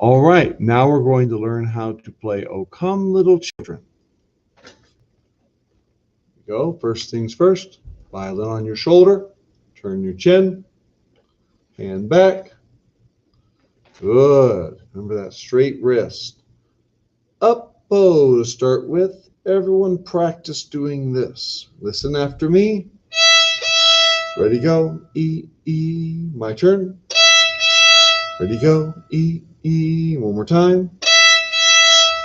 All right, now we're going to learn how to play O Come Little Children. Go. First things first, violin on your shoulder, turn your chin, hand back. Good. Remember that straight wrist. Up bow to start with. Everyone practice doing this. Listen after me. Ready, go. E, E. My turn. Ready, go. E, E. One more time.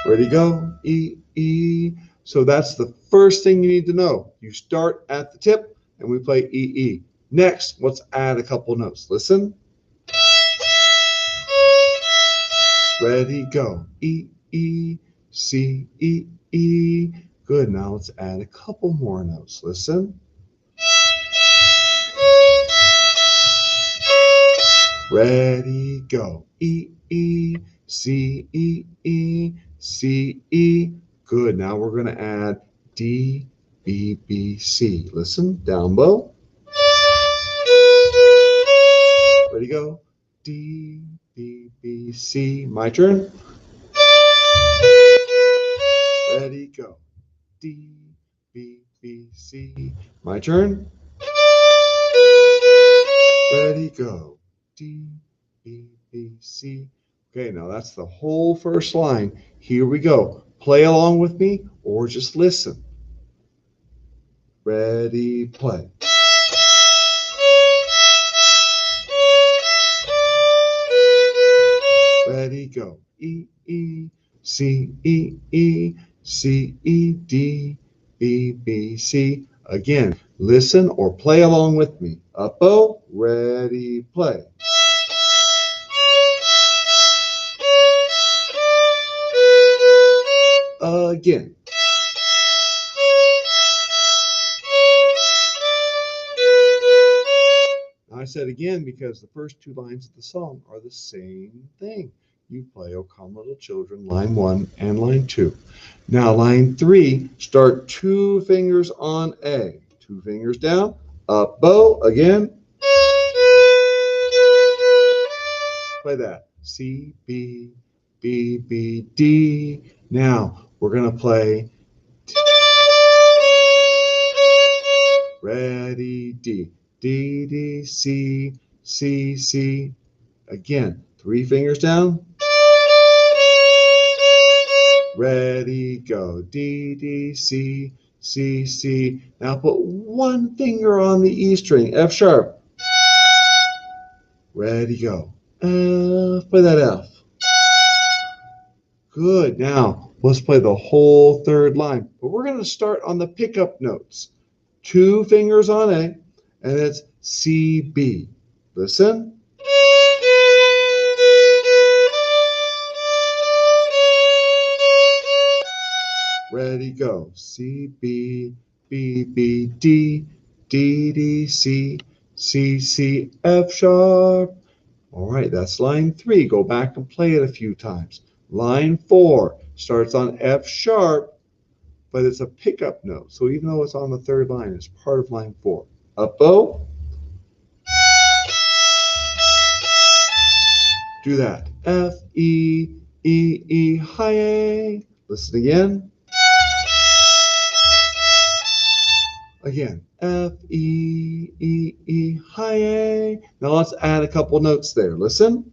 Ready, go. E, E. So that's the first thing you need to know. You start at the tip and we play E, E. Next, let's add a couple notes. Listen. Ready, go. E, E, C, E, E. Good. Now let's add a couple more notes. Listen. Ready, go. E, E, C, E, E, C, E. Good. Now we're going to add D, B, B, C. Listen. Down bow. Ready, go. D, B, B, C. My turn. Ready, go. D, B, B, C. My turn. Ready, go. D, B, B, C. Okay, now that's the whole first line. Here we go. Play along with me or just listen. Ready, play. Ready, go. E, E, C, E, E, C, E, D, B, B, C. Again, listen or play along with me. Up bow, ready, play. Again. I said again because the first two lines of the song are the same thing. You play O Come Little Children, line 1 and line 2. Now line 3, start 2 fingers on A. 2 fingers down, up bow, again. Play that. C, B, B, B, D. Now we're going to play ready, D. D, D, C, C, C. Again, 3 fingers down. Ready, go. D, D, C, C, C. Now put 1 finger on the E string, F sharp. Ready, go. F, play that F. Good. Now let's play the whole third line. But we're going to start on the pickup notes. 2 fingers on A, and it's C, B. Listen. Ready, go. C, B, B, B, D, D, D, C, C, C, F sharp. All right, that's line 3. Go back and play it a few times. Line 4 starts on F sharp, but it's a pickup note. So even though it's on the third line, it's part of line 4. Up bow. Do that. F, E, E, E, high A. Listen again. Again, F, E, E, E, high A. Now let's add a couple notes there. Listen.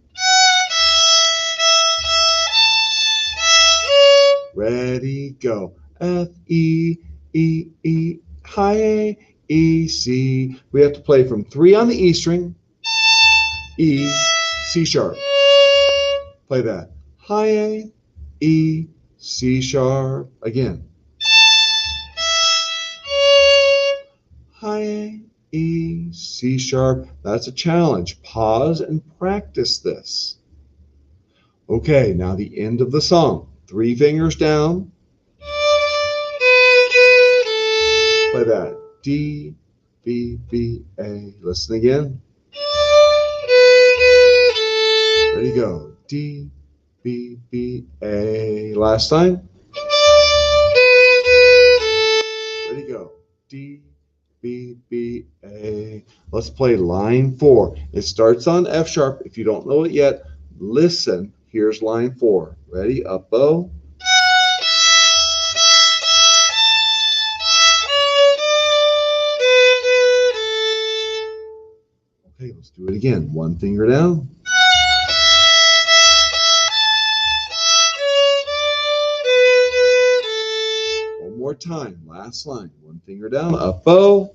Ready, go. F, E, E, E, high A, E, C. We have to play from 3 on the E string, E, C sharp. Play that. High A, E, C sharp. Again. High A, E, C sharp. That's a challenge. Pause and practice this. Okay, now the end of the song. 3 fingers down. Play that. D, B, B, A. Listen again. Ready, go. D, B, B, A. Last time. Ready, go. D, B, B, A. Let's play line 4. It starts on F sharp. If you don't know it yet, listen. Here's line 4. Ready? Up bow. Okay, let's do it again. One finger down. One more time. Last line. One finger down. Up bow.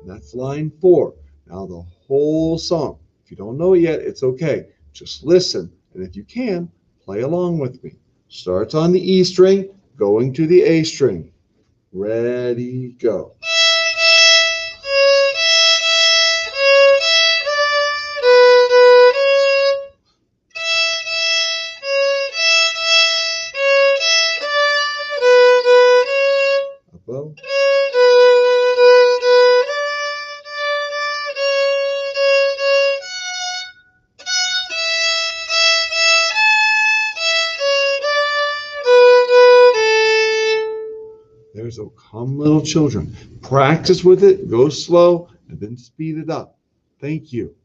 That's line 4. Now the whole song. If you don't know it yet, it's okay. Just listen, and if you can, play along with me. Starts on the E string, going to the A string. Ready, go. Up bow. There's "O Come Little Children." Practice with it, go slow, and then speed it up. Thank you.